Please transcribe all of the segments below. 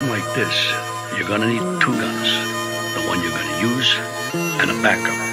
something like this, you're gonna need two guns. The one you're gonna use and a backup.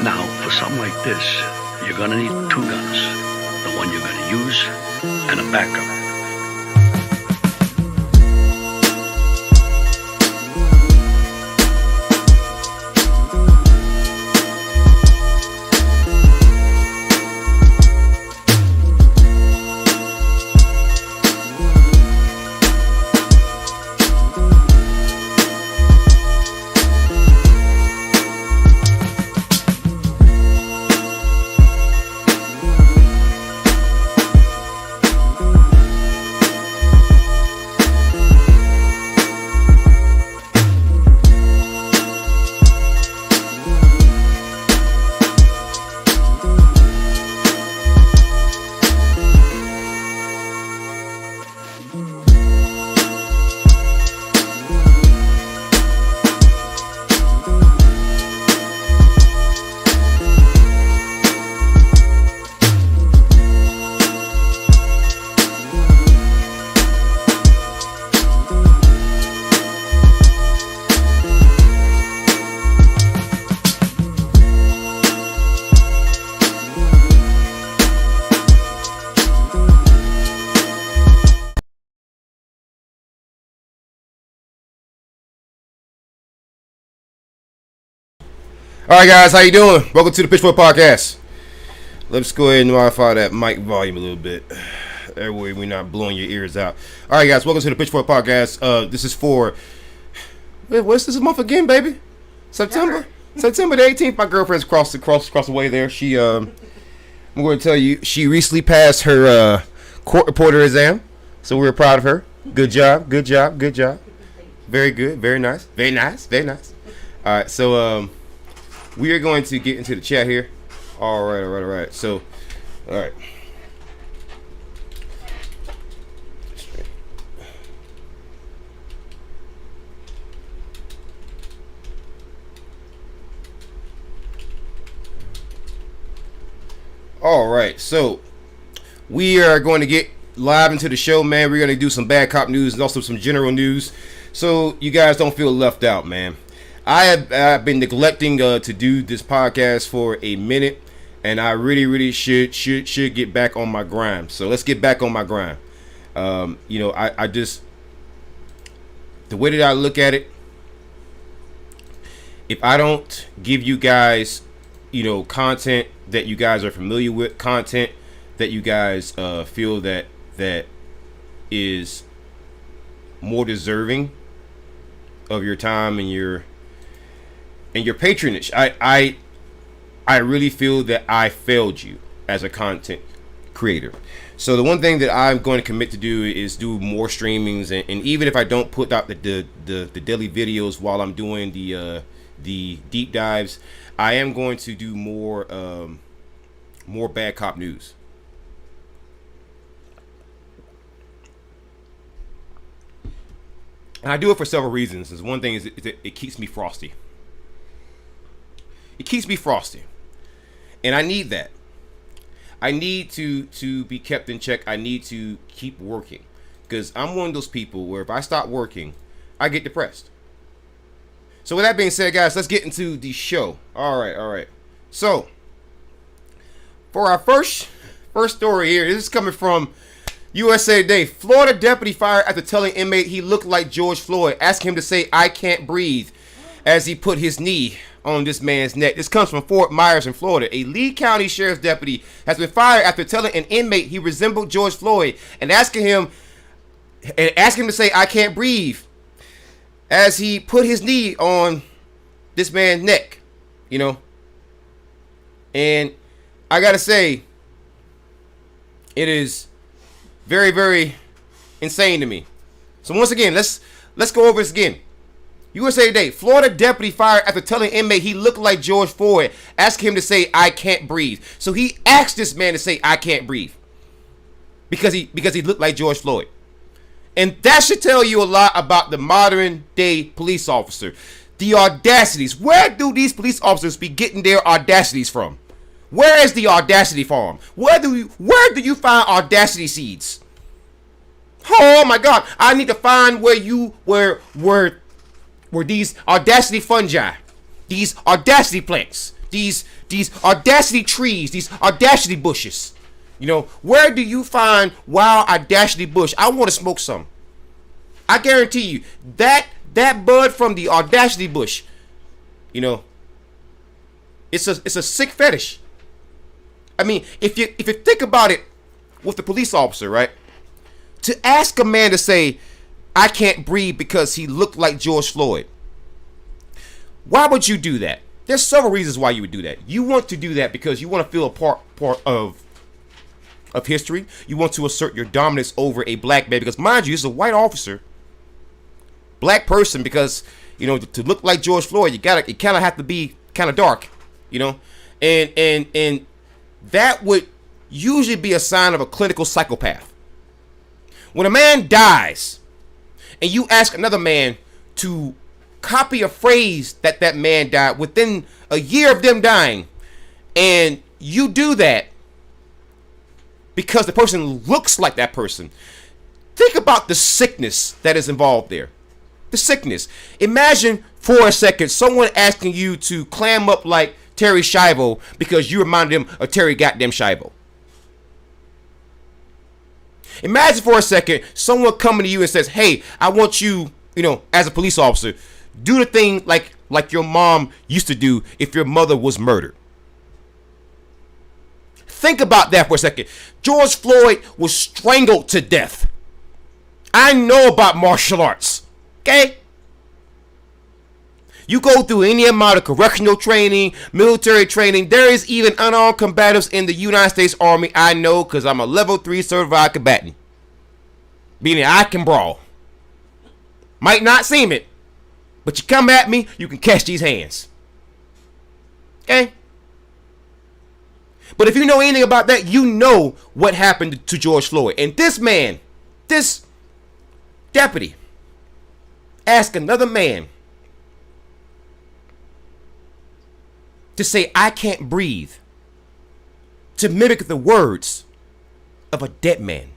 Now, for something like this, you're gonna need two guns. The one you're gonna use and a backup. All right, guys, how you doing? Welcome to the Pitchfork podcast. Let's go ahead and modify that mic volume a little bit. That way we're not blowing your ears out. All right, guys, welcome to the Pitchfork podcast. This is for... what's this month again, baby? September the 18th. My girlfriend's crossed the way there. She, I'm going to tell you, she recently passed her court reporter exam. So we're proud of her. Good job. Very good. Very nice. All right, so we are going to get into the chat here. All right. So, all right. All right, so we are going to get live into the show, man. We're going to do some bad cop news and also some general news, so you guys don't feel left out, man. I've been neglecting to do this podcast for a minute, and I really should get back on my grind. So let's get back on my grind. I just, the way that I look at it, if I don't give you guys, content that you guys are familiar with, content that you guys feel that is more deserving of your time and your patronage, I really feel that I failed you as a content creator. So the one thing that I'm going to commit to do is do more streamings, and even if I don't put out the daily videos while I'm doing the deep dives, I am going to do more bad cop news. And I do it for several reasons. One thing is it keeps me frosty. It keeps me frosty. And I need that. I need to be kept in check. I need to keep working. Because I'm one of those people where if I stop working, I get depressed. So with that being said, guys, let's get into the show. All right. So, for our first story here, this is coming from USA Today. Florida deputy fired after telling inmate he looked like George Floyd, asking him to say, "I can't breathe," as he put his knee on this man's neck. This comes from Fort Myers in Florida. A Lee County Sheriff's deputy has been fired after telling an inmate he resembled George Floyd and asking him to say, "I can't breathe," as he put his knee on this man's neck, And I gotta say, it is very, very insane to me. So once again, let's go over this again. USA Today, Florida deputy fired after telling inmate he looked like George Floyd, asking him to say, "I can't breathe." So he asked this man to say, "I can't breathe," because he looked like George Floyd. And that should tell you a lot about the modern day police officer. The audacities. Where do these police officers be getting their audacities from? Where is the audacity farm? Where do you find audacity seeds? Oh my God! I need to find where these audacity fungi, these audacity plants, these audacity trees, these audacity bushes. Where do you find wild audacity bush? I want to smoke some. I guarantee you that bud from the audacity bush, it's a sick fetish. I mean, if you think about it with the police officer, right? To ask a man to say, "I can't breathe," because he looked like George Floyd. Why would you do that? There's several reasons why you would do that. You want to do that because you want to feel a part of history. You want to assert your dominance over a black man because, mind you, it's a white officer, black person, because to look like George Floyd, you kind of have to be kind of dark, and that would usually be a sign of a clinical psychopath. When a man dies and you ask another man to copy a phrase that man died within a year of them dying, and you do that because the person looks like that person, think about the sickness that is involved there. The sickness. Imagine for a second someone asking you to clam up like Terry Schiavo because you reminded him of Terry goddamn Schiavo. Imagine for a second someone coming to you and says, "Hey, I want you, as a police officer, do the thing like like your mom used to do if your mother was murdered. Think about that for a second. George Floyd was strangled to death. I know about martial arts. Okay? You go through any amount of correctional training, military training. There is even unarmed combatives in the United States Army. I know because I'm a level 3 certified combatant. Meaning I can brawl. Might not seem it, but you come at me, you can catch these hands. Okay? But if you know anything about that, you know what happened to George Floyd. And this man, this deputy, asked another man to say, I can't breathe, to mimic the words of a dead man.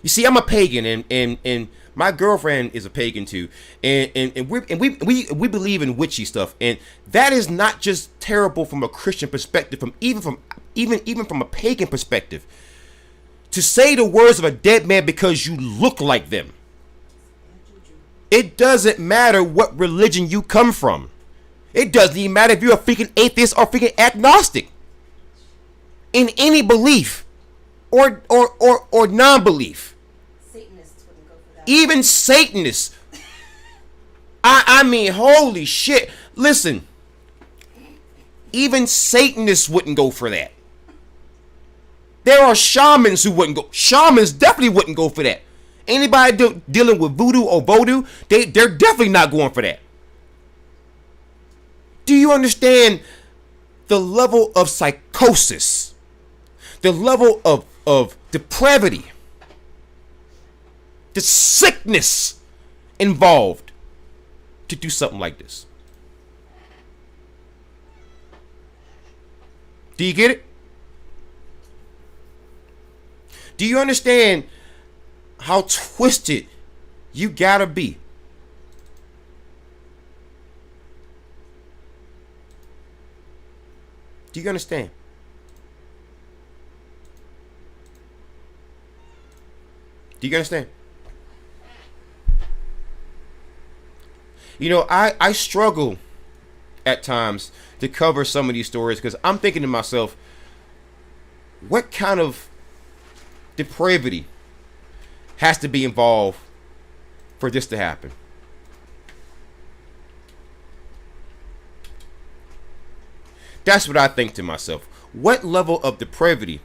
You see, I'm a pagan, and my girlfriend is a pagan too, and we believe in witchy stuff, and that is not just terrible from a Christian perspective, even from a pagan perspective. To say the words of a dead man because you look like them. It doesn't matter what religion you come from. It doesn't even matter if you're a freaking atheist or freaking agnostic. In any belief or non-belief. Satanists wouldn't go for that. Even Satanists. I mean, holy shit. Listen. Even Satanists wouldn't go for that. There are shamans who wouldn't go. Shamans definitely wouldn't go for that. Anybody dealing with voodoo or vodou, they're definitely not going for that. Do you understand the level of psychosis, the level of depravity, the sickness involved to do something like this? Do you get it? Do you understand how twisted you gotta be? Do you understand? Do you understand? You know, I struggle at times to cover some of these stories because I'm thinking to myself, what kind of depravity has to be involved for this to happen? That's what I think to myself. What level of depravity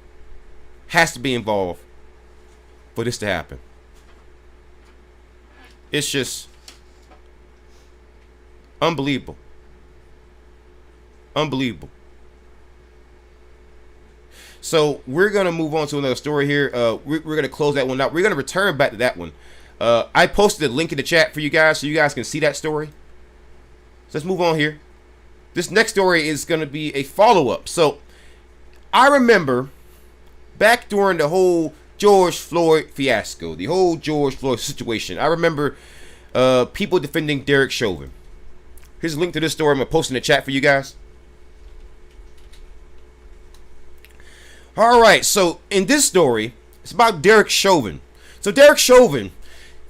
has to be involved for this to happen? It's just unbelievable. Unbelievable. So we're going to move on to another story here. We're going to close that one out. We're going to return back to that one. I posted a link in the chat for you guys so you guys can see that story. So let's move on here. This next story is going to be a follow-up. So I remember back during the whole George Floyd fiasco, the whole George Floyd situation, I remember people defending Derek Chauvin. Here's a link to this story. I'm going to post in the chat for you guys. All right, so in this story, it's about Derek Chauvin. So Derek Chauvin,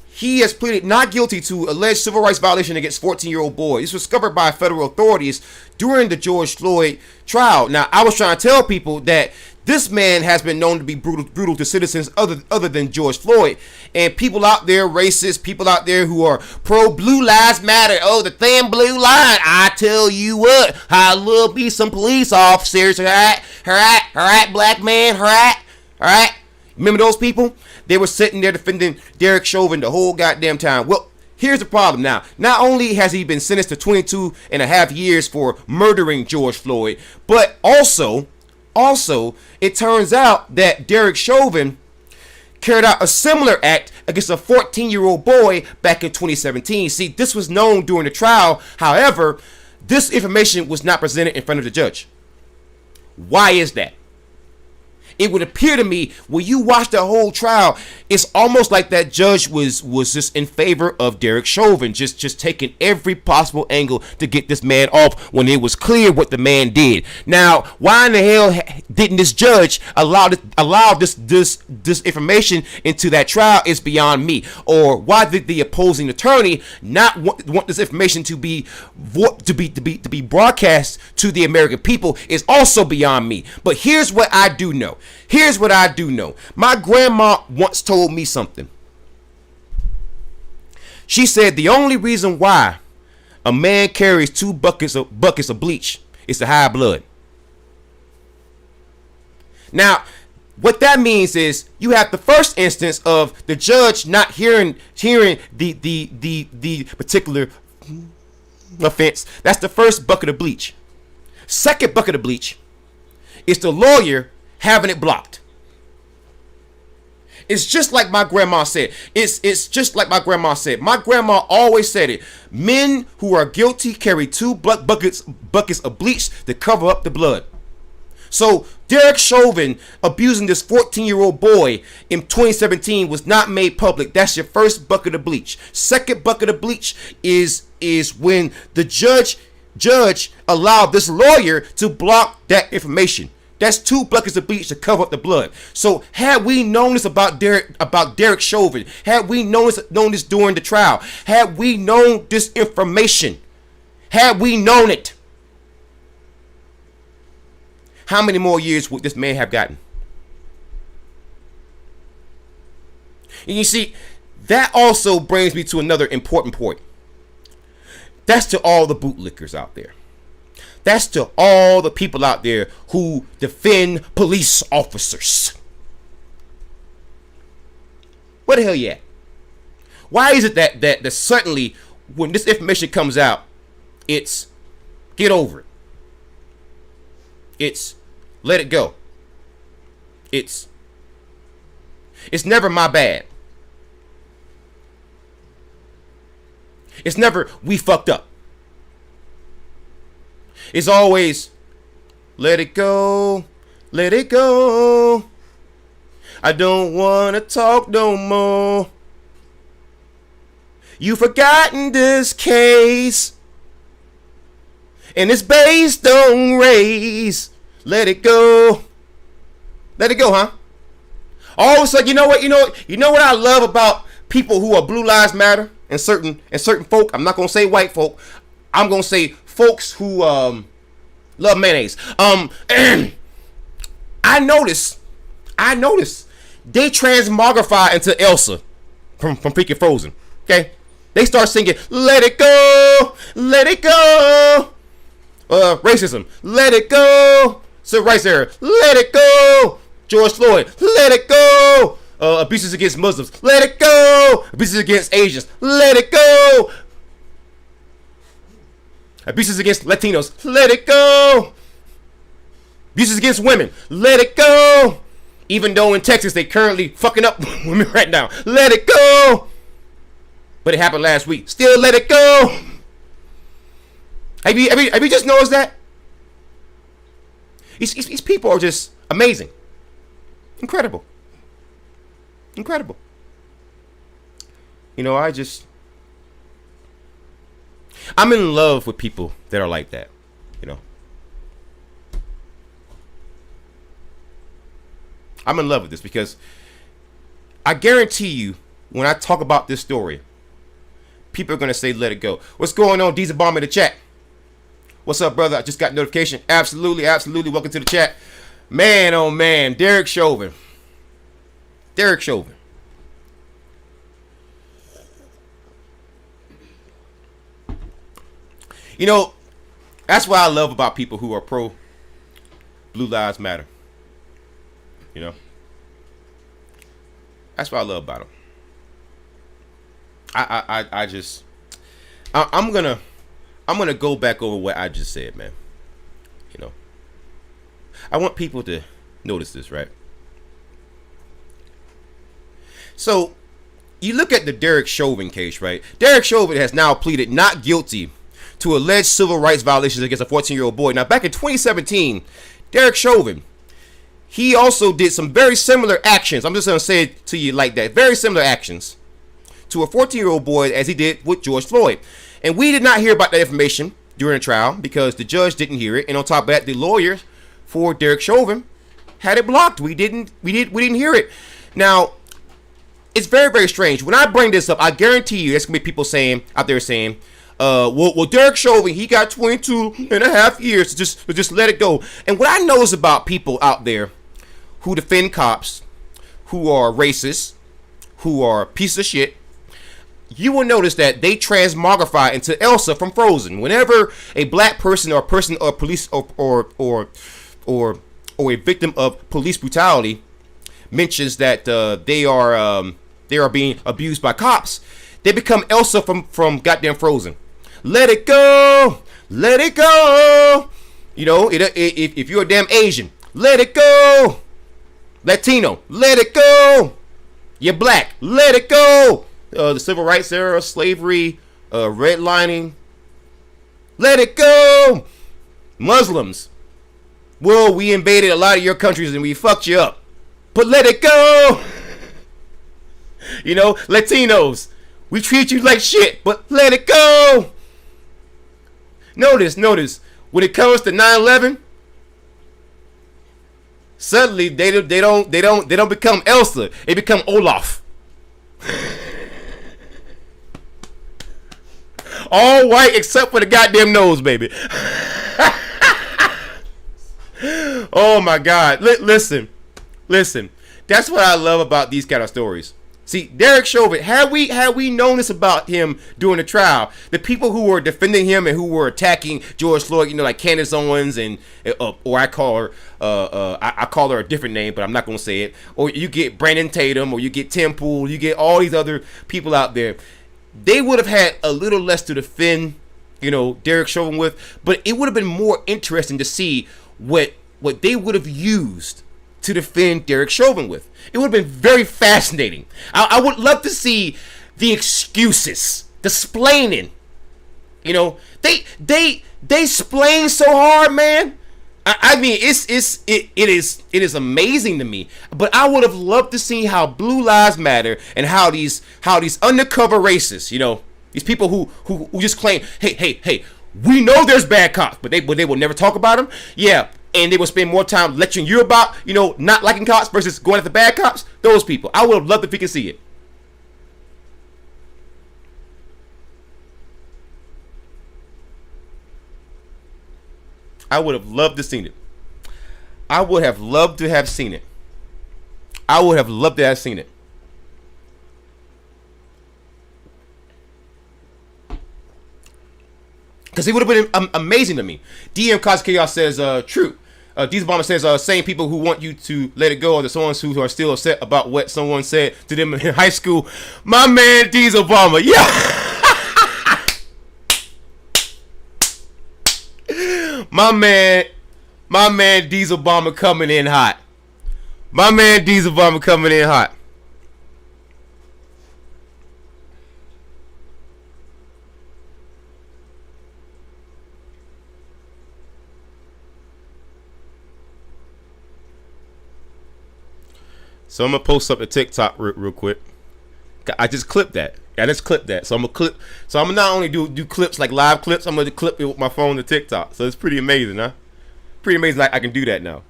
he has pleaded not guilty to alleged civil rights violation against 14-year-old boy. This was discovered by federal authorities during the George Floyd trial. Now, I was trying to tell people that this man has been known to be brutal to citizens other than George Floyd. And people out there, racist, people out there who are pro-Blue Lives Matter. Oh, the thin blue line. I tell you what, I love me some police officers. All right, black man, all right. Remember those people? They were sitting there defending Derek Chauvin the whole goddamn time. Well, here's the problem now. Not only has he been sentenced to 22 and a half years for murdering George Floyd, but also, it turns out that Derek Chauvin carried out a similar act against a 14-year-old boy back in 2017. See, this was known during the trial. However, this information was not presented in front of the judge. Why is that? it would appear to me when you watch the whole trial, it's almost like that judge was just in favor of Derek Chauvin, just taking every possible angle to get this man off when it was clear what the man did. Now, why in the hell didn't this judge allow this information into that trial is beyond me. Or why did the opposing attorney not want this information to be broadcast to the American people is also beyond me. But here's what I do know. My grandma once told me something. She said the only reason why a man carries 2 buckets of bleach is to hide blood. Now, what that means is you have the first instance of the judge not hearing the particular offense. That's the first bucket of bleach. Second bucket of bleach is the lawyer having it blocked. It's just like my grandma said. It's just like my grandma said. My grandma always said it. Men who are guilty carry 2 buckets of bleach to cover up the blood. So Derek Chauvin abusing this 14-year-old boy in 2017 was not made public. That's your first bucket of bleach. Second bucket of bleach is when the judge allowed this lawyer to block that information. That's 2 buckets of bleach to cover up the blood. So had we known this about Derek Chauvin, had we known this during the trial, had we known this information, had we known it, how many more years would this man have gotten? And you see, that also brings me to another important point. That's to all the bootlickers out there. That's to all the people out there who defend police officers. Where the hell you at? Why is it that suddenly when this information comes out, it's get over it? It's let it go. It's never my bad. It's never we fucked up. It's always let it go. Let it go. I don't want to talk no more. You forgotten this case. And it's based on race. Let it go. Let it go, huh? All of a sudden, you know what I love about people who are Blue Lives Matter and certain folk. I'm not gonna say white folk. I'm gonna say folks who love mayonnaise. I noticed they transmogrify into Elsa from freaking Frozen. Okay, they start singing "Let It Go, Let It Go." Racism, let it go. Civil rights era, let it go. George Floyd, let it go. Abuses against Muslims, let it go. Abuses against Asians, let it go. Abuses against Latinos, let it go. Abuses against women, let it go. Even though in Texas they currently fucking up women right now, let it go. But it happened last week, still let it go. Have you just noticed that? These people are just amazing. Incredible. You know, I'm in love with people that are like that, you know. I'm in love with this because I guarantee you when I talk about this story, people are going to say let it go. What's going on, Diesel Bomb in the chat? What's up, brother? I just got notification. Absolutely. Welcome to the chat. Man, oh man. Derek Chauvin. You know, that's what I love about people who are pro Blue Lives Matter. You know? That's what I love about them. I'm gonna go back over what I just said, man. You know, I want people to notice this, right? So, you look at the Derek Chauvin case, right? Derek Chauvin has now pleaded not guilty to alleged civil rights violations against a 14-year-old boy. Now, back in 2017, Derek Chauvin, he also did some very similar actions. I'm just going to say it to you like that. Very similar actions to a 14-year-old boy as he did with George Floyd. And we did not hear about that information during the trial because the judge didn't hear it. And on top of that, the lawyer for Derek Chauvin had it blocked. We didn't hear it. Now, it's very, very strange. When I bring this up, I guarantee you there's going to be people out there saying, well, Derek Chauvin, he got 22 and a half years to just let it go. And what I know is about people out there who defend cops, who are racist, who are pieces of shit, you will notice that they transmogrify into Elsa from Frozen. Whenever a black person or a person or police or a victim of police brutality mentions that they are being abused by cops, they become Elsa from goddamn Frozen. Let it go, let it go. You know, if you're a damn Asian, let it go. Latino, let it go. You're black, let it go. The civil rights era, slavery, redlining, let it go. Muslims, well, we invaded a lot of your countries and we fucked you up, but let it go. You know, Latinos, we treat you like shit, but let it go. Notice, when it comes to 9/11, suddenly they don't become Elsa, they become Olaf. All white except for the goddamn nose, baby. Oh my God! Listen. That's what I love about these kind of stories. See, Derek Chauvin, had we known this about him during the trial, the people who were defending him and who were attacking George Floyd, you know, like Candace Owens and or I call her I call her a different name, but I'm not gonna say it. Or you get Brandon Tatum, or you get Tim Pool, you get all these other people out there. They would have had a little less to defend, you know, Derek Chauvin with, but it would have been more interesting to see what they would have used to defend Derek Chauvin with. It would have been very fascinating. I would love to see the excuses, the splaining. You know, they splain so hard, man. I mean, it is amazing to me. But I would have loved to see how Blue Lives Matter and how these undercover racists, you know, these people who just claim, hey, we know there's bad cops, but they will never talk about them. Yeah. And they will spend more time lecturing you about, you know, not liking cops versus going after bad cops. Those people. I would have loved if we could see it. I would have loved to seen it. I would have loved to have seen it. I would have loved to have seen it. Because it would have been amazing to me. DM Cos Chaos says, true. Diesel Bomber says, same people who want you to let it go are the ones who are still upset about what someone said to them in high school. My man, Diesel Bomber. Yeah. My man, Diesel Bomber coming in hot. My man, Diesel Bomber coming in hot. So I'm gonna post up a TikTok real quick. I just clipped that. So I'm gonna clip. So I'm gonna not only do clips like live clips. I'm gonna clip it with my phone to TikTok. So it's pretty amazing, huh? Pretty amazing. Like I can do that now.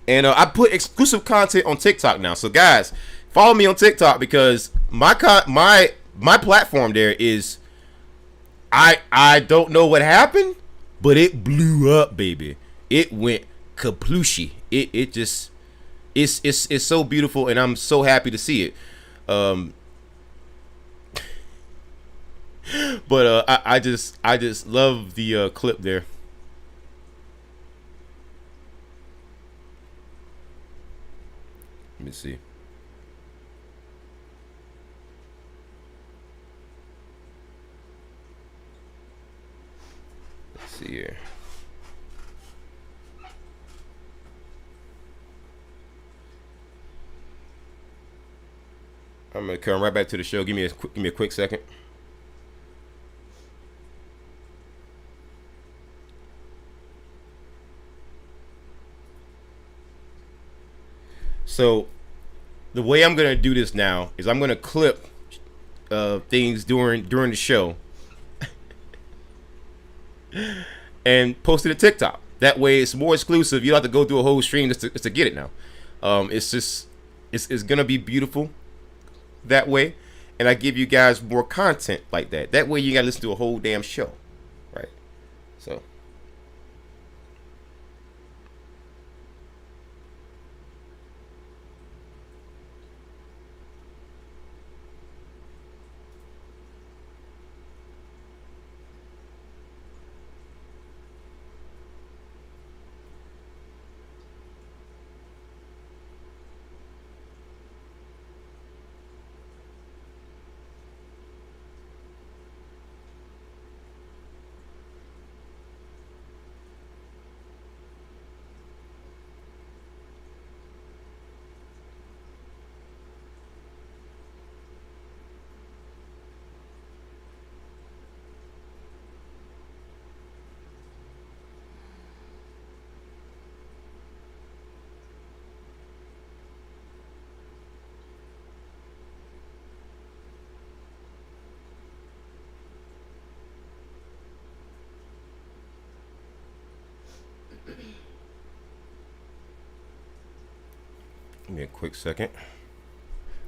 And I put exclusive content on TikTok now. So guys, follow me on TikTok because my platform there is. I don't know what happened, but it blew up, baby. It went kaplooshy. It just it's so beautiful, and I'm so happy to see it. But I just love the clip there. Let me see. Let's see here. I'm gonna come right back to the show. Give me a quick second. So the way I'm gonna do this now is I'm gonna clip things during the show and post it to TikTok. That way, it's more exclusive. You don't have to go through a whole stream just to get it now. It's gonna be beautiful that way, and I give you guys more content like that. That way, you gotta listen to a whole damn show, right? So. Give me a quick second.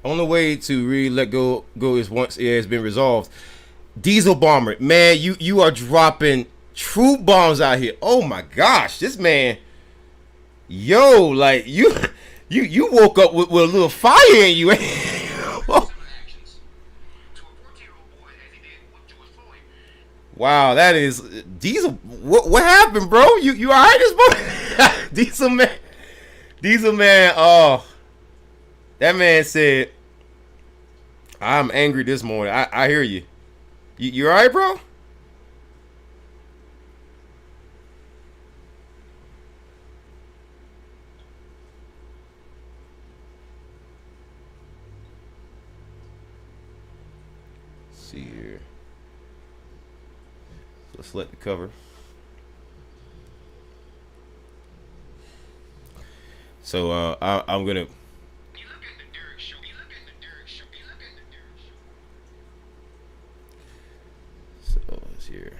Only way to really let go is once it has been resolved. Diesel Bomber, man, you are dropping true bombs out here. Oh my gosh, this man, yo, like you woke up with a little fire in you. Wow, that is Diesel. What happened, bro? You alright this morning? Diesel man. Oh, that man said, "I'm angry this morning." I hear you. You alright, bro? Let's see here. Let's select the cover. So I'm gonna. So let's here.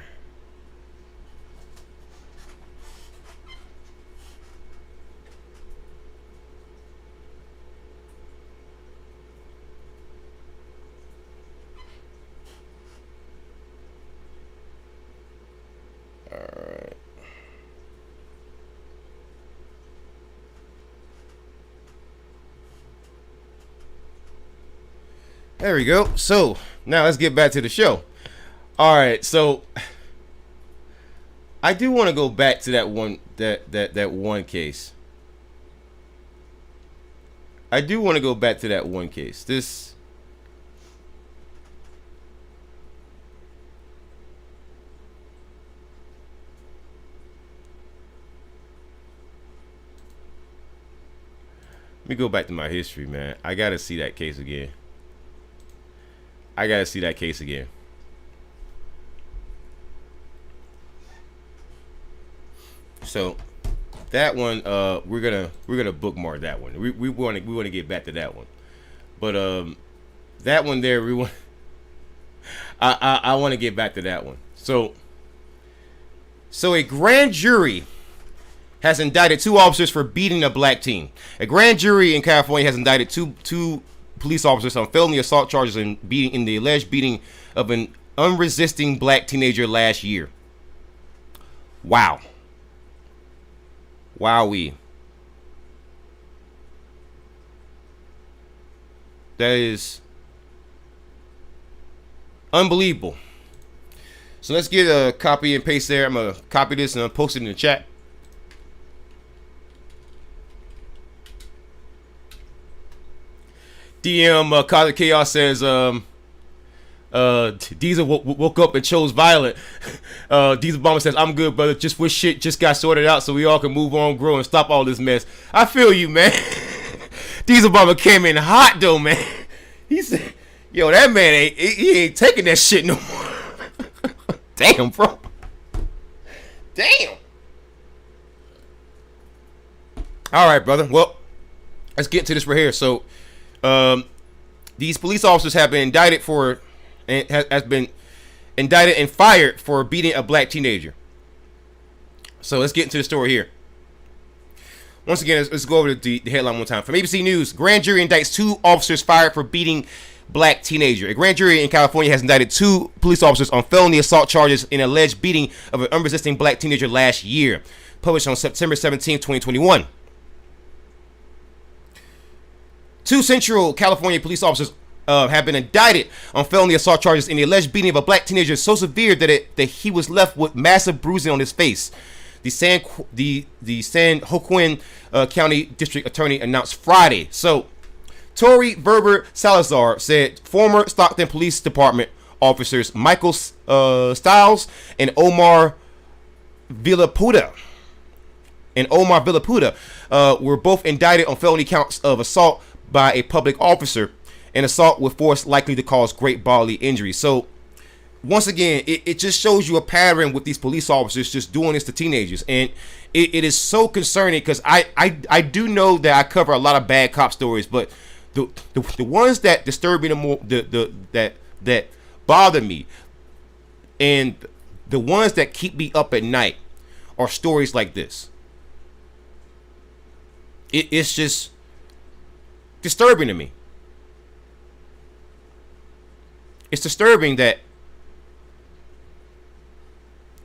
All right. There we go. So now let's get back to the show. All right. So I do want to go back to that one case. I do want to go back to that one case. This. Let me go back to my history, man. I gotta see that case again. So that one, we're gonna bookmark that one. We want to get back to that one, but that one there we want. I want to get back to that one. So a grand jury has indicted 2 officers for beating a black teen. A grand jury in California has indicted two police officers on felony assault charges in the alleged beating of an unresisting black teenager last year. Wow. Wowee. That is unbelievable. So let's get a copy and paste there. I'm gonna copy this and I'll post it in the chat. DM Cosmic Chaos says Diesel woke up and chose violent. Diesel Bomber says, I'm good, brother. Just wish shit just got sorted out so we all can move on, grow, and stop all this mess. I feel you, man. Diesel Bomber came in hot, though, man. He said, yo, that man he ain't taking that shit no more. Damn, bro. Damn. All right, brother. Well, let's get into this right here. So, these police officers have been indicted for, and has been indicted and fired for beating a black teenager. So let's get into the story here. Once again, let's go over the headline one time. From ABC News, grand jury indicts 2 officers fired for beating black teenager. A grand jury in California has indicted 2 police officers on felony assault charges in alleged beating of an unresisting black teenager last year. Published on September 17, 2021. 2 Central California police officers have been indicted on felony assault charges in the alleged beating of a black teenager so severe that he was left with massive bruising on his face. The San Joaquin County District Attorney announced Friday. So, Tori Verber Salazar said former Stockton Police Department officers Michael Stiles and Omar Villaputa were both indicted on felony counts of assault by a public officer and assault with force likely to cause great bodily injury. So, once again, it just shows you a pattern with these police officers just doing this to teenagers, and it is so concerning because I do know that I cover a lot of bad cop stories, but the ones that disturb me the more, that bother me, and the ones that keep me up at night are stories like this. It's just disturbing to me. It's disturbing that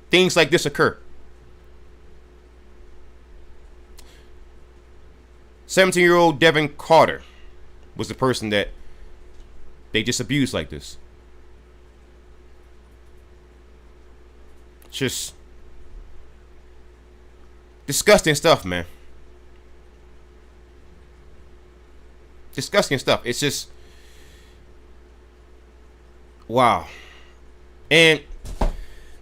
things like this occur. 17-year-old Devin Carter was the person that they just abused like this. Just disgusting stuff, man. Disgusting stuff. It's just wow. And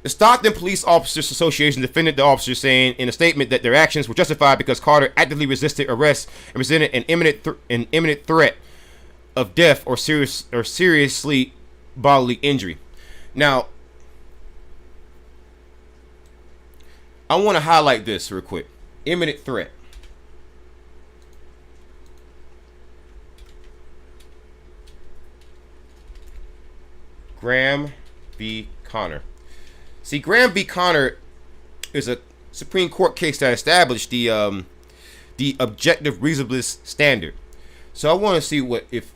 the Stockton Police Officers Association defended the officers, saying in a statement that their actions were justified because Carter actively resisted arrest and presented an imminent threat of death or seriously bodily injury. Now, I want to highlight this real quick. Imminent threat. Graham v. Connor. See, Graham v. Connor is a Supreme Court case that established the objective reasonableness standard. So I want to see what if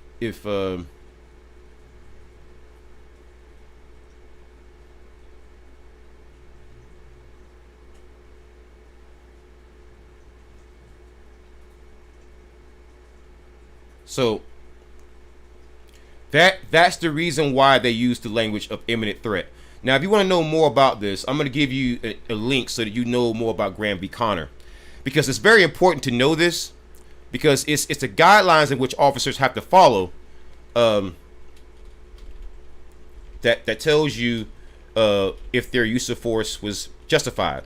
so that's the reason why they use the language of imminent threat. Now, if you want to know more about this, I'm going to give you a link so that you know more about Graham v. Connor, because it's very important to know this, because it's the guidelines in which officers have to follow. That tells you if their use of force was justified,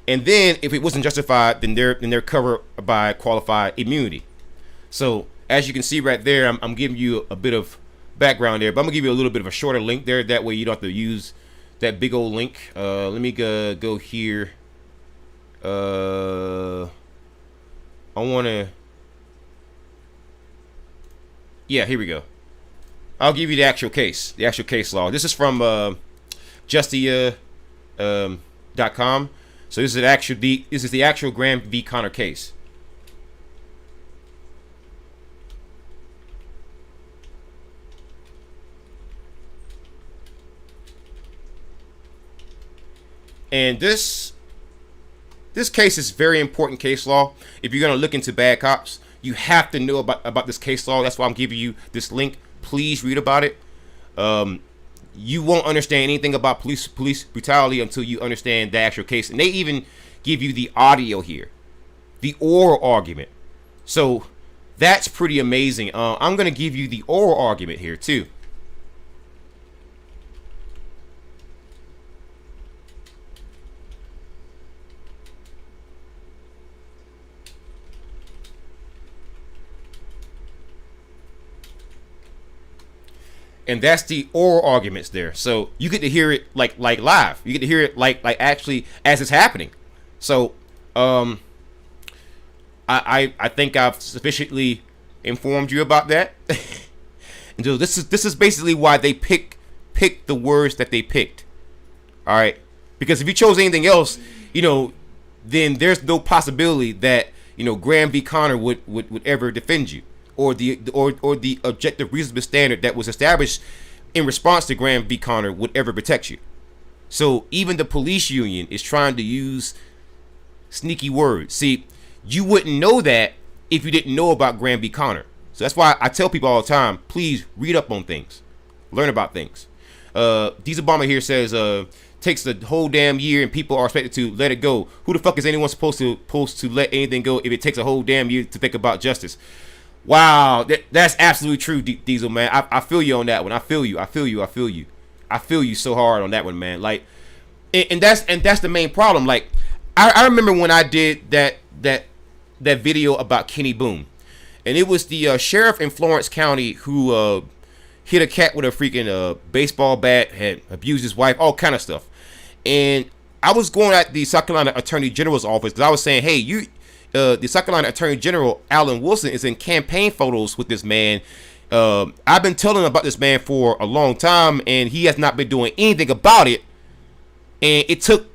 and then if it wasn't justified, then they're covered by qualified immunity. So as you can see right there, I'm giving you a bit of background there, but I'm gonna give you a little bit of a shorter link there. That way you don't have to use that big old link. Let me go here. I wanna. Yeah, here we go. I'll give you the actual case law. This is from Justia.com. So this is the actual Graham v. Connor case. And this case is very important case law. If you're gonna look into bad cops, you have to know about this case law. That's why I'm giving you this link. Please read about it. You won't understand anything about police brutality until you understand the actual case. And they even give you the audio here, the oral argument. So that's pretty amazing. I'm gonna give you the oral argument here too. And that's the oral arguments there. So you get to hear it like live. You get to hear it like actually as it's happening. So I think I've sufficiently informed you about that. And so this is basically why they picked the words that they picked. All right, because if you chose anything else, then there's no possibility that Graham v. Connor would ever defend you, or the objective reasonable standard that was established in response to Graham v. Connor would ever protect you. So even the police union is trying to use sneaky words. See, you wouldn't know that if you didn't know about Graham v. Connor. So that's why I tell people all the time, please read up on things, learn about things. Diesel Bomber here says, takes the whole damn year and people are expected to let it go. Who the fuck is anyone supposed to let anything go if it takes a whole damn year to think about justice? Wow, that's absolutely true, Diesel, man. I feel you on that one. I feel you so hard on that one, man. Like, and that's the main problem. Like, I remember when I did that video about Kenny Boone, and it was the sheriff in Florence County who hit a cat with a freaking baseball bat, had abused his wife, all kind of stuff. And I was going at the South Carolina Attorney General's office because I was saying, hey, the South Carolina Attorney General Alan Wilson is in campaign photos with this man. I've been telling him about this man for a long time, and he has not been doing anything about it. And it took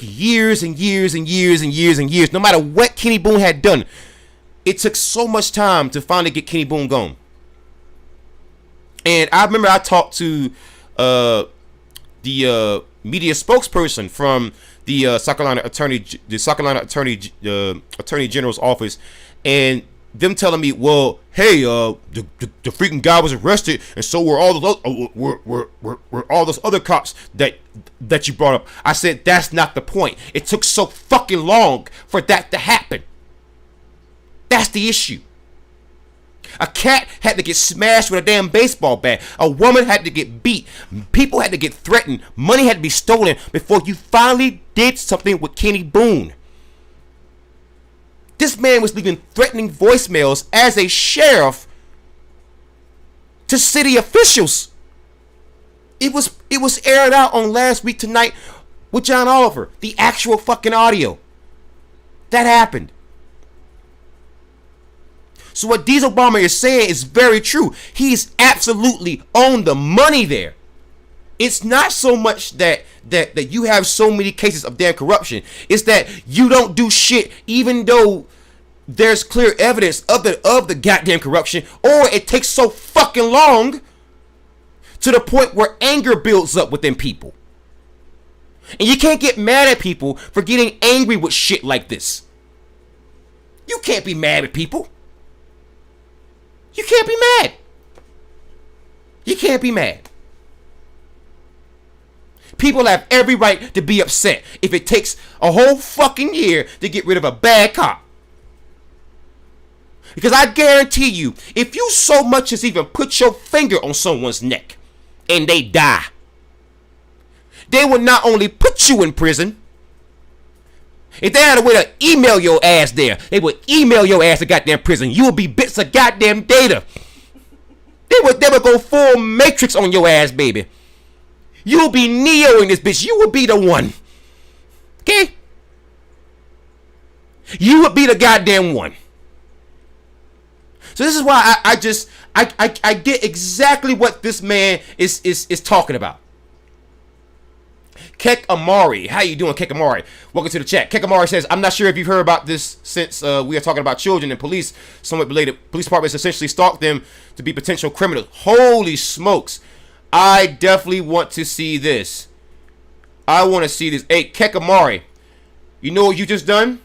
years and years and years and years and years. No matter what Kenny Boone had done, it took so much time to finally get Kenny Boone gone. And I remember I talked to the media spokesperson from the South Carolina Attorney General's office, and them telling me, well, hey, the freaking guy was arrested, and so were all those other cops that you brought up. I said, that's not the point. It took so fucking long for that to happen. That's the issue. A cat had to get smashed with a damn baseball bat. A woman had to get beat. People had to get threatened. Money had to be stolen before you finally did something with Kenny Boone. This man was leaving threatening voicemails as a sheriff to city officials. It was aired out on Last Week Tonight with John Oliver. The actual fucking audio. That happened. So what Diesel Bomber is saying is very true. He's absolutely on the money there. It's not so much that you have so many cases of damn corruption. It's that you don't do shit even though there's clear evidence of the goddamn corruption, or it takes so fucking long to the point where anger builds up within people. And you can't get mad at people for getting angry with shit like this. You can't be mad at people. You can't be mad. You can't be mad. People have every right to be upset if it takes a whole fucking year to get rid of a bad cop. Because I guarantee you, if you so much as even put your finger on someone's neck and they die, they will not only put you in prison. If they had a way to email your ass there, they would email your ass to goddamn prison. You would be bits of goddamn data. They would go full Matrix on your ass, baby. You will be Neo in this bitch. You would be the one. Okay? You would be the goddamn one. So this is why I get exactly what this man is talking about. Kek Amari, how you doing, Kek Amari? Welcome to the chat. Kek Amari says, I'm not sure if you've heard about this since we are talking about children and police. Somewhat related. Police departments essentially stalk them to be potential criminals. Holy smokes. I definitely want to see this. I want to see this. Hey, Kek Amari, you know what you just done?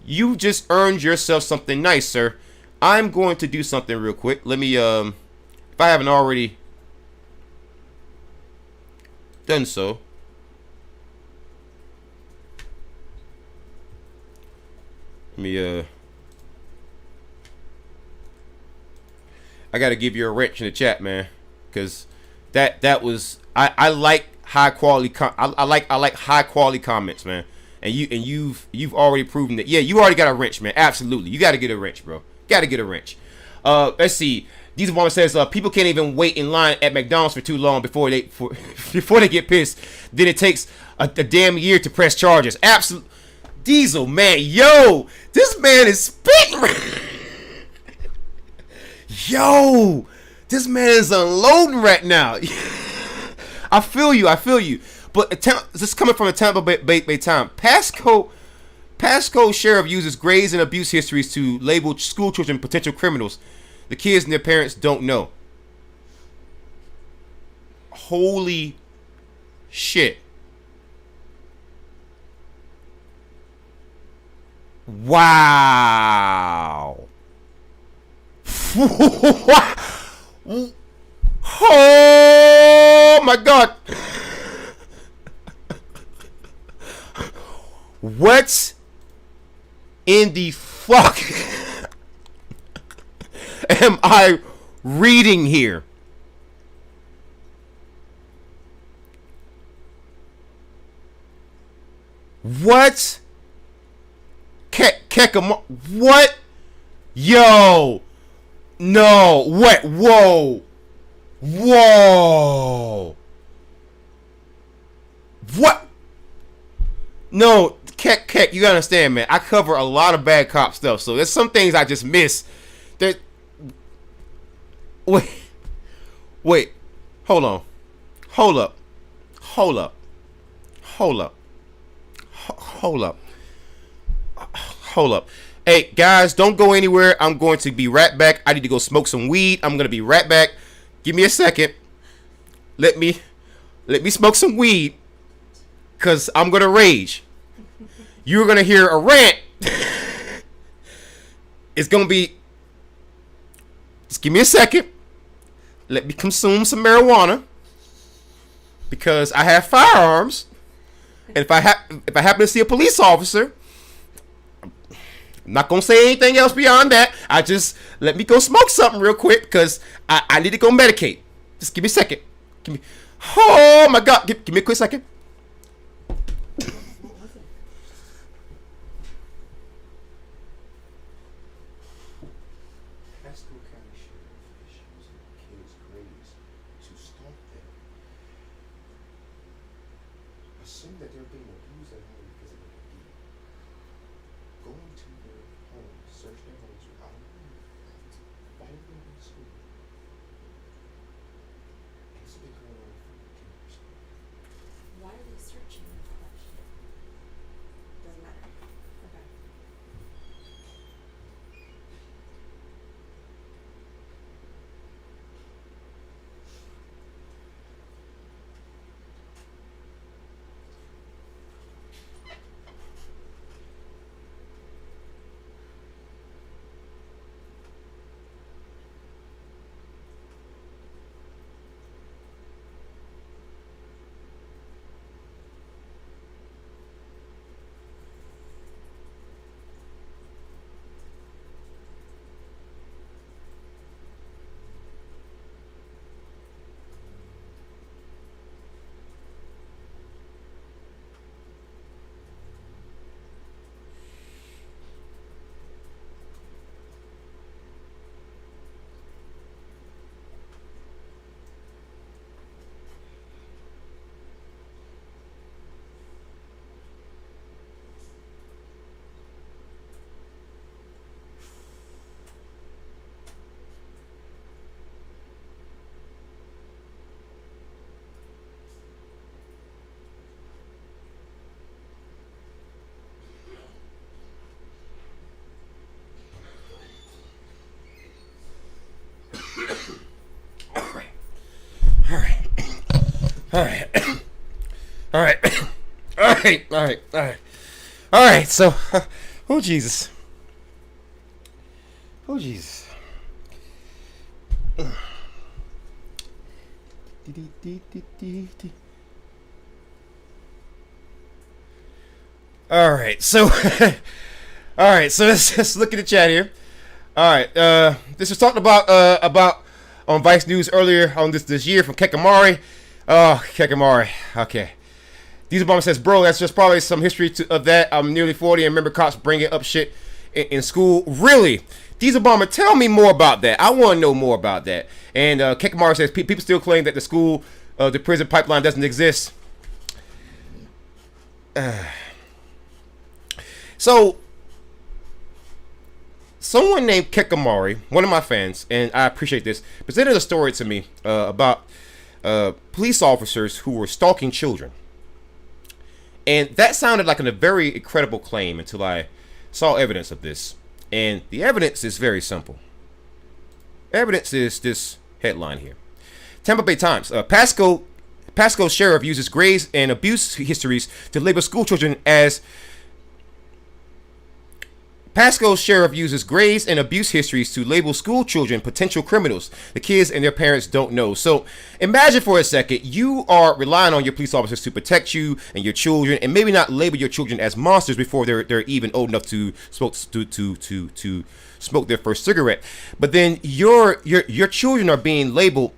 You just earned yourself something nice, sir. I'm going to do something real quick. Let me, if I haven't already done so. Let me, I gotta give you a wrench in the chat, man, because that was I like high quality I like high quality comments, man, and you've already proven that. Yeah, you already got a wrench, man. Absolutely, you got to get a wrench, bro. Got to get a wrench. Let's see. Diesel Bomber says people can't even wait in line at McDonald's for too long before they get pissed. Then it takes a damn year to press charges. Absolutely. Diesel, man, yo, this man is spitting. Yo, this man is unloading right now. I feel you. But this is coming from the Tampa Bay Times. Pasco sheriff uses grades and abuse histories to label school children potential criminals. The kids and their parents don't know. Holy shit. Wow. Oh my God. What in the fuck am I reading here? What? What? Yo. No. What? Whoa. What? No. Keck, you gotta understand, man. I cover a lot of bad cop stuff, so there's some things I just miss. Wait. Hold on. Hold up. Hey, guys, don't go anywhere. I'm going to be right back. I need to go smoke some weed. I'm going to be right back. Give me a second. Let me smoke some weed, because I'm going to rage. You're going to hear a rant. It's going to be... Just give me a second. Let me consume some marijuana, because I have firearms. And if I happen to see a police officer... I'm not gonna say anything else beyond that. Let me go smoke something real quick, because I need to go medicate. Just give me a second. Oh my God. Give me a quick second. Why are they searching the collection? Doesn't matter. Okay. All right. So, oh Jesus. All right. So, let's look at the chat here. All right. This was talked about on Vice News earlier on this year from Kekamari. Oh, Kekamari. Okay. Diesel Bomber says, bro, that's just probably some history of that. I'm nearly 40 and remember cops bringing up shit in school. Really? Diesel Bomber, tell me more about that. I want to know more about that. And Kekamari says, people still claim that the prison pipeline doesn't exist. So someone named Kekamari, one of my fans, and I appreciate this, presented a story to me about police officers who were stalking children. And that sounded like a very incredible claim until I saw evidence of this. And the evidence is very simple. Evidence is this headline here. Tampa Bay Times. Pasco sheriff uses grades and abuse histories to label school children as... Pasco sheriff uses grades and abuse histories to label school children potential criminals. The kids and their parents don't know. So imagine for a second, you are relying on your police officers to protect you and your children, and maybe not label your children as monsters before they're even old enough to smoke to smoke their first cigarette. But then your children are being labeled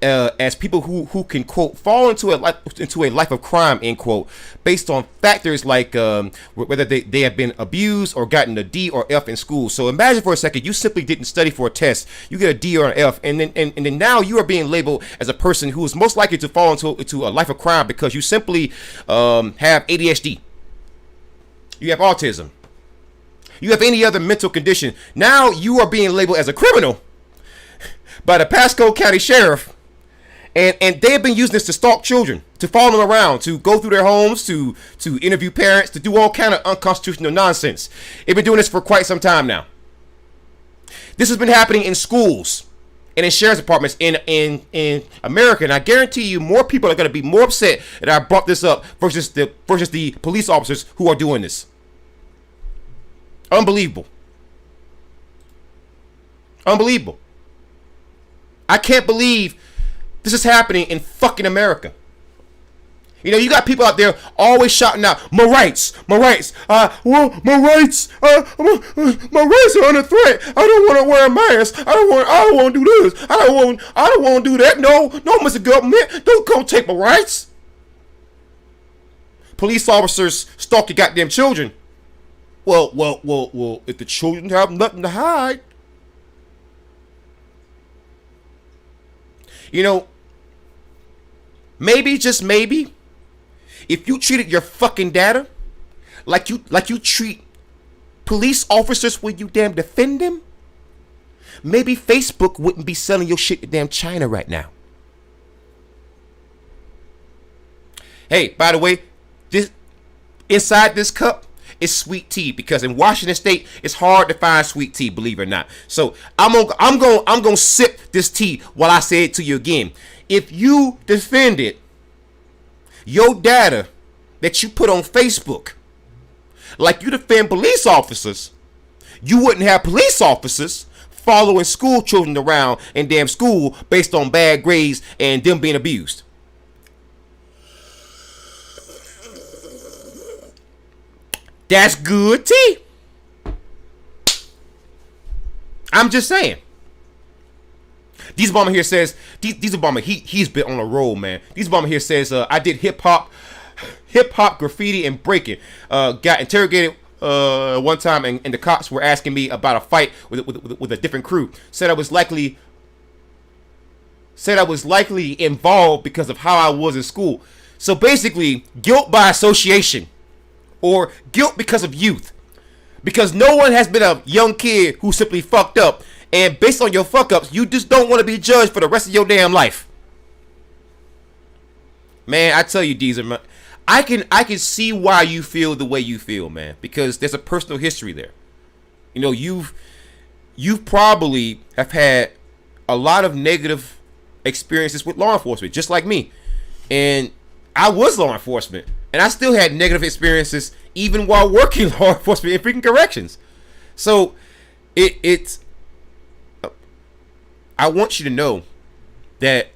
as people who can, quote, fall into a life of crime, end quote, based on factors like whether they have been abused or gotten a D or F in school. So imagine for a second, you simply didn't study for a test, you get a D or an F, and then now you are being labeled as a person who is most likely to fall into a life of crime because you simply have ADHD, you have autism, you have any other mental condition. Now you are being labeled as a criminal by the Pasco County Sheriff. And they have been using this to stalk children, to follow them around, to go through their homes, to interview parents, to do all kind of unconstitutional nonsense. They've been doing this for quite some time now. This has been happening in schools and in sheriff's departments in America. And I guarantee you more people are going to be more upset that I brought this up versus the police officers who are doing this. Unbelievable. Unbelievable. I can't believe this is happening in fucking America. You know, you got people out there always shouting out, my rights, my rights, my rights are under threat. I don't want to wear a mask. I don't want to do this. I don't want to do that. No, Mr. Government, don't come take my rights. Police officers stalk your goddamn children. Well, if the children have nothing to hide. You know, maybe, just maybe, if you treated your fucking data like you treat police officers when you damn defend them, maybe Facebook wouldn't be selling your shit to damn China right now. Hey, by the way, this inside this cup is sweet tea, because in Washington State it's hard to find sweet tea, believe it or not. So I'm gonna sip this tea while I say it to you again. If you defended your data that you put on Facebook like you defend police officers, you wouldn't have police officers following school children around in damn school based on bad grades and them being abused. That's good tea. I'm just saying. These Obama here says, these Obama, he's been on a roll, man. These Obama here says, I did hip hop, graffiti, and breaking. Got interrogated one time, and the cops were asking me about a fight with a different crew. Said I was likely involved because of how I was in school. So basically, guilt by association, or guilt because of youth. Because no one has been a young kid who simply fucked up, and based on your fuck ups, you just don't want to be judged for the rest of your damn life. Man, I tell you, Deezer, I can see why you feel the way you feel, man, because there's a personal history there. You know, you've probably have had a lot of negative experiences with law enforcement, just like me. And I was law enforcement, and I still had negative experiences even while working law enforcement in freaking corrections. So it's I want you to know that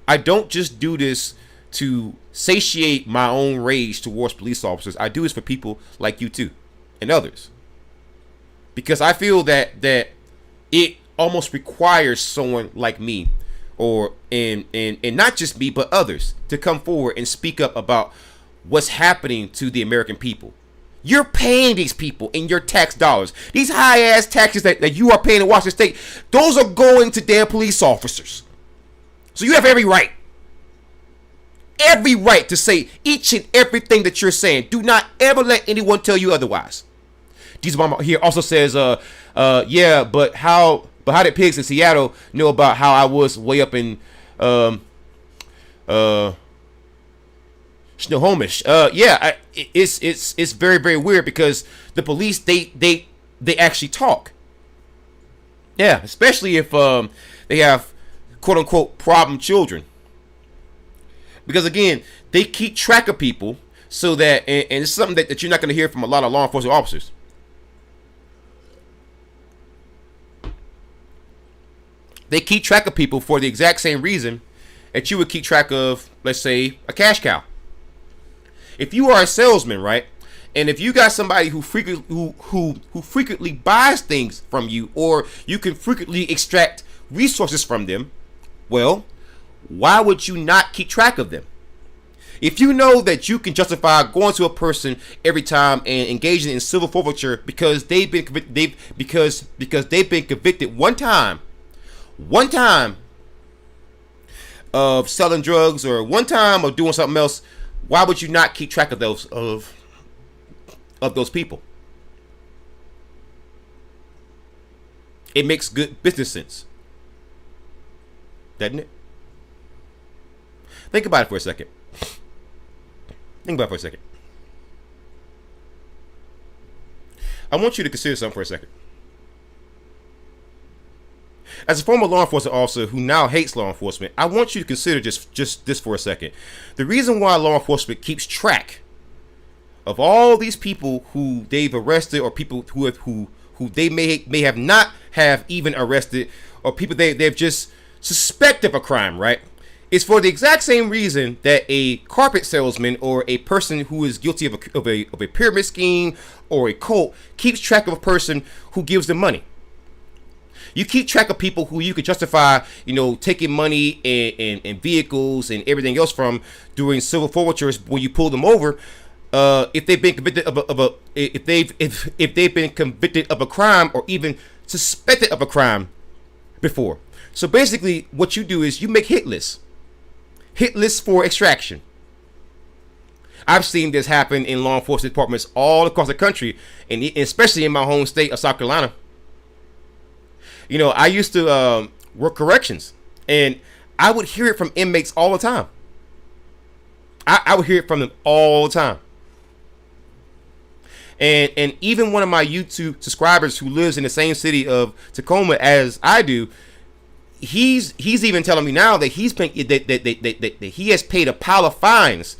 I don't just do this to satiate my own rage towards police officers. I do this for people like you too, and others, because I feel that it almost requires someone like me, or and not just me but others, to come forward and speak up about what's happening to the American people. You're paying these people in your tax dollars. These high ass taxes that you are paying in Washington State, those are going to damn police officers. So you have every right to say each and everything that you're saying. Do not ever let anyone tell you otherwise. Diesel Bomb here also says, yeah, but how did pigs in Seattle know about how I was way up in Snohomish? Yeah, it's very, very weird because the police they actually talk. Yeah, especially if they have quote unquote problem children. Because again, they keep track of people so that, and it's something that you're not going to hear from a lot of law enforcement officers. They keep track of people for the exact same reason that you would keep track of, let's say, a cash cow. If you are a salesman, right, and if you got somebody who frequently buys things from you, or you can frequently extract resources from them, well, why would you not keep track of them? If you know that you can justify going to a person every time and engaging in civil forfeiture because they've been because they've been convicted one time of selling drugs or one time of doing something else, why would you not keep track of those people? It makes good business sense, doesn't it? Think about it for a second. I want you to consider something for a second. As a former law enforcement officer who now hates law enforcement, I want you to consider just this for a second. The reason why law enforcement keeps track of all these people who they've arrested, or people who they may have not have even arrested, or people they've just suspect of a crime, right? It's for the exact same reason that a carpet salesman or a person who is guilty of a pyramid scheme or a cult keeps track of a person who gives them money. You keep track of people who you could justify, taking money and vehicles and everything else from during civil forfeitures when you pull them over. If they've been convicted if they've been convicted of a crime or even suspected of a crime before. So basically, what you do is you make hit lists for extraction. I've seen this happen in law enforcement departments all across the country, and especially in my home state of South Carolina. I used to work corrections, and I would hear it from inmates all the time. I would hear it from them all the time. And even one of my YouTube subscribers who lives in the same city of Tacoma as I do, he's even telling me now that that he has paid a pile of fines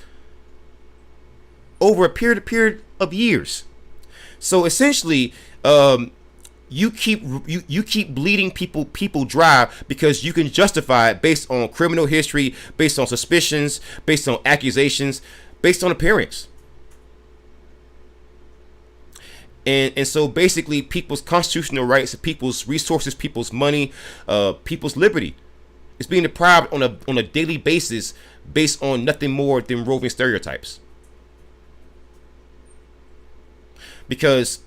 over a period of years. So essentially, you keep bleeding people dry because you can justify it based on criminal history, based on suspicions, based on accusations, based on appearance. And so basically, people's constitutional rights, people's resources, people's money, people's liberty is being deprived on a daily basis based on nothing more than roving stereotypes. Because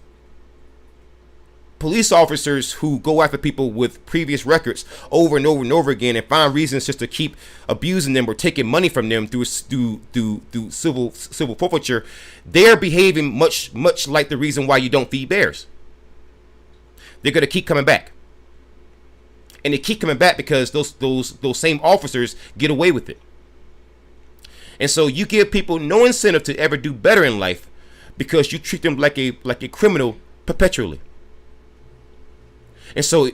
police officers who go after people with previous records over and over and over again and find reasons just to keep abusing them or taking money from them through civil forfeiture, they're behaving much like the reason why you don't feed bears. They're gonna keep coming back, and they keep coming back because those same officers get away with it. And so you give people no incentive to ever do better in life because you treat them like a criminal perpetually. And so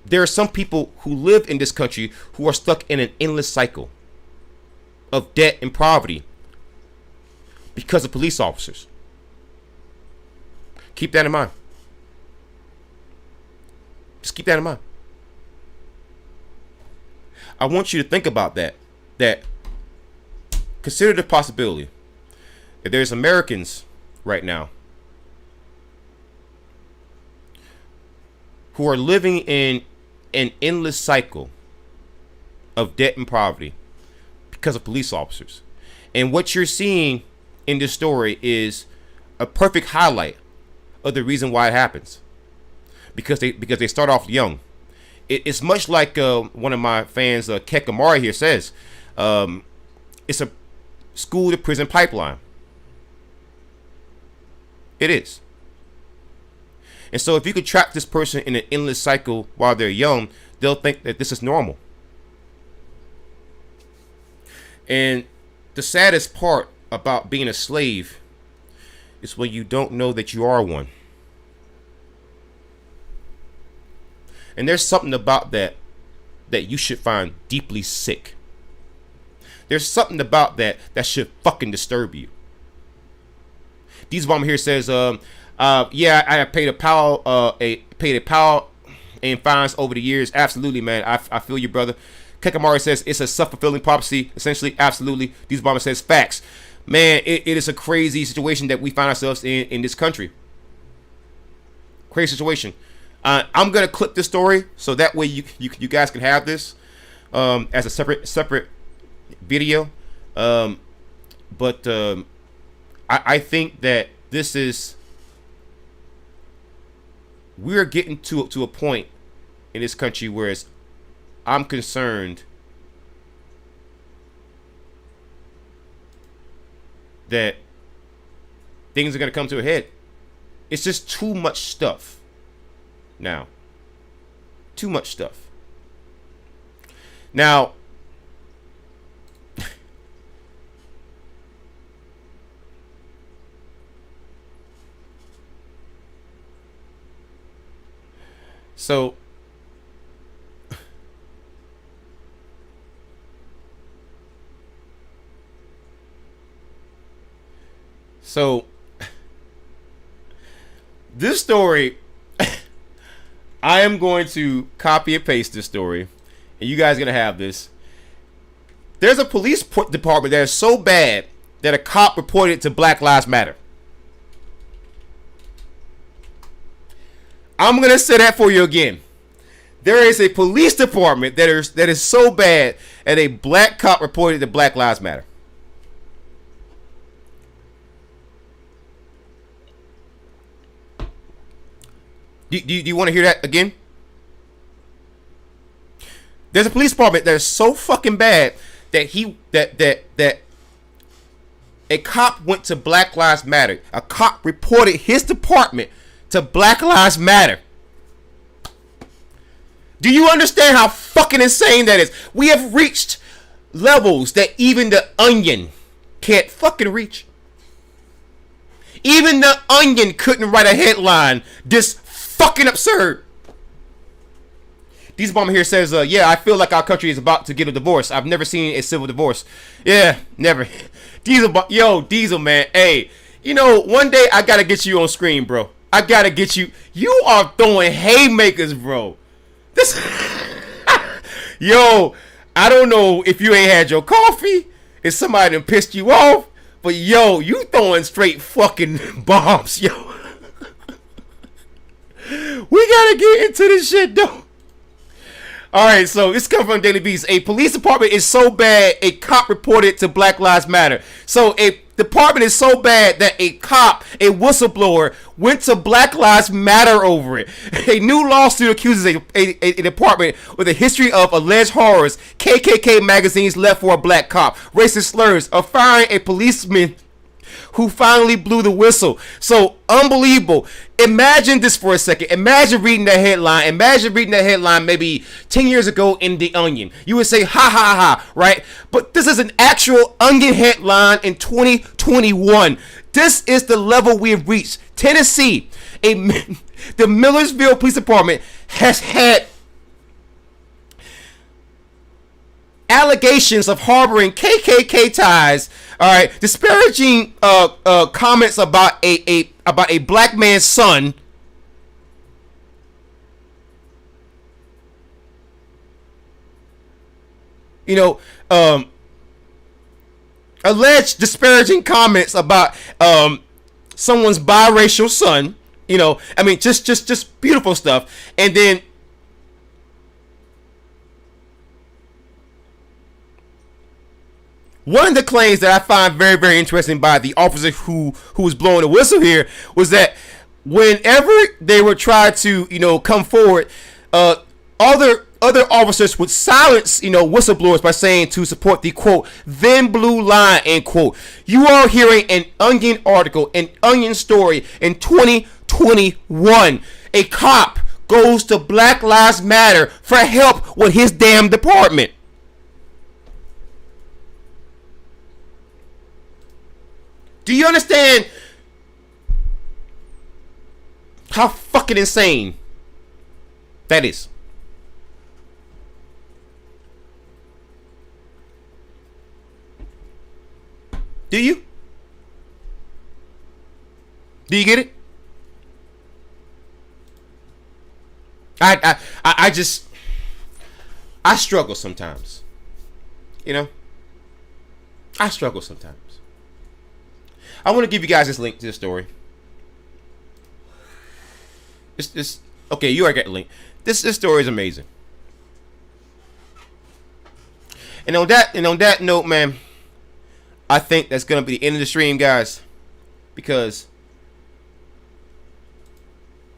there are some people who live in this country who are stuck in an endless cycle of debt and poverty because of police officers. Keep that in mind. Just keep that in mind. I want you to think about that. That consider the possibility that there's Americans right now who are living in an endless cycle of debt and poverty because of police officers. And what you're seeing in this story is a perfect highlight of the reason why it happens. Because they start off young. It's much like one of my fans, Kek Amari here says, it's a school to prison pipeline. It is. And so if you could trap this person in an endless cycle while they're young, they'll think that this is normal. And the saddest part about being a slave is when you don't know that you are one. And there's something about that you should find deeply sick. There's something about that should fucking disturb you. Dieselbomber here says, yeah, I have paid a pal in fines over the years. Absolutely, man. I feel you, brother. Kekamari says it's a self-fulfilling prophecy. Essentially, absolutely. Dieselbomber says facts. Man, it is a crazy situation that we find ourselves in this country. Crazy situation. I'm gonna clip this story so that way you guys can have this as a separate video. But I think that this is, we're getting to a point in this country where I'm concerned that things are going to come to a head. It's just too much stuff now. Too much stuff. Now, so this story, I am going to copy and paste this story, and you guys are going to have this. There's a police department that is so bad that a cop reported it to Black Lives Matter. I'm going to say that for you again. There is a police department that is so bad that a black cop reported to Black Lives Matter. Do you want to hear that again? There's a police department that is so fucking bad that a cop went to Black Lives Matter. A cop reported his department to Black Lives Matter. Do you understand how fucking insane that is? We have reached levels that even the Onion can't fucking reach. Even the Onion couldn't write a headline this fucking absurd. Dieselbomber here says, yeah, I feel like our country is about to get a divorce. I've never seen a civil divorce. Yeah, never. Diesel, man. Hey, you know, one day I gotta get you on screen, bro. I gotta get you. You are throwing haymakers, bro. This. Yo, I don't know if you ain't had your coffee, if somebody done pissed you off, but yo, you throwing straight fucking bombs, yo. We gotta get into this shit, though. Alright, so this comes from Daily Beast. A police department is so bad, a cop reported to Black Lives Matter. So a department is so bad that a cop, a whistleblower, went to Black Lives Matter over it. A new lawsuit accuses a department with a history of alleged horrors, KKK magazines left for a black cop, racist slurs, of firing a policeman who finally blew the whistle. So unbelievable. Imagine this for a second. Imagine reading that headline. Imagine reading that headline maybe 10 years ago in The Onion. You would say, ha ha ha, right? But this is an actual Onion headline in 2021. This is the level we have reached. Tennessee, the Millersville Police Department has had allegations of harboring KKK ties, all right, disparaging comments about a black man's son, you know, alleged disparaging comments about someone's biracial son, you know, I mean, just beautiful stuff. And then one of the claims that I find very, very interesting by the officer who was blowing the whistle here was that whenever they were trying to, you know, come forward, other officers would silence, you know, whistleblowers by saying to support the quote, then blue line, end quote. You are hearing an Onion article, an Onion story in 2020 2021. A cop goes to Black Lives Matter for help with his damn department. Do you understand how fucking insane that is? Do you? Do you get it? I just I struggle sometimes. You know? I struggle sometimes. I want to give you guys this link to this story. This okay, you already got the link. This story is amazing. And on that note, man, I think that's gonna be the end of the stream, guys. Because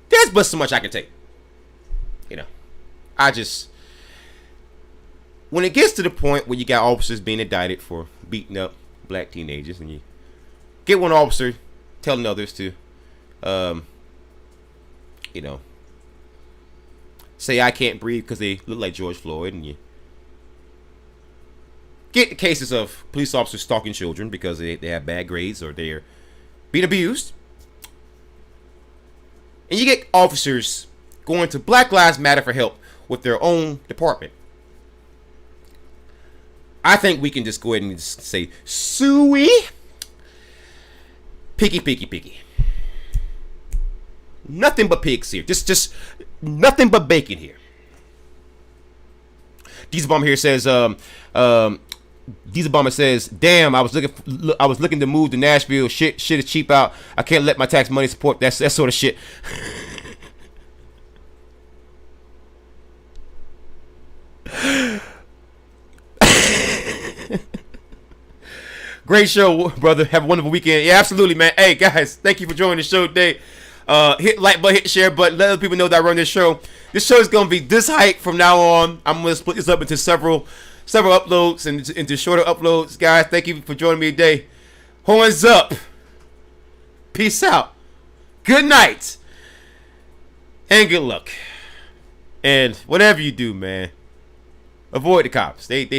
there's but so much I can take. You know. When it gets to the point where you got officers being indicted for beating up black teenagers, and you get one officer telling others to, you know, say I can't breathe because they look like George Floyd, and you get cases of police officers stalking children because they have bad grades or they're being abused, and you get officers going to Black Lives Matter for help with their own department. I think we can just go ahead and just say, suey, piggy. Nothing but pigs here. Just nothing but bacon here. Diesel Bomber here says, Diesel Bomber says, damn, I was looking to move to Nashville. Shit is cheap out. I can't let my tax money support that sort of shit. Great show, brother. Have a wonderful weekend. Yeah, absolutely, man. Hey, guys, thank you for joining the show today. Hit like button, hit share button. Let other people know that I run this show. This show is going to be this hype from now on. I'm going to split this up into several uploads and into shorter uploads. Guys, thank you for joining me today. Horns up. Peace out. Good night. And good luck. And whatever you do, man, avoid the cops. They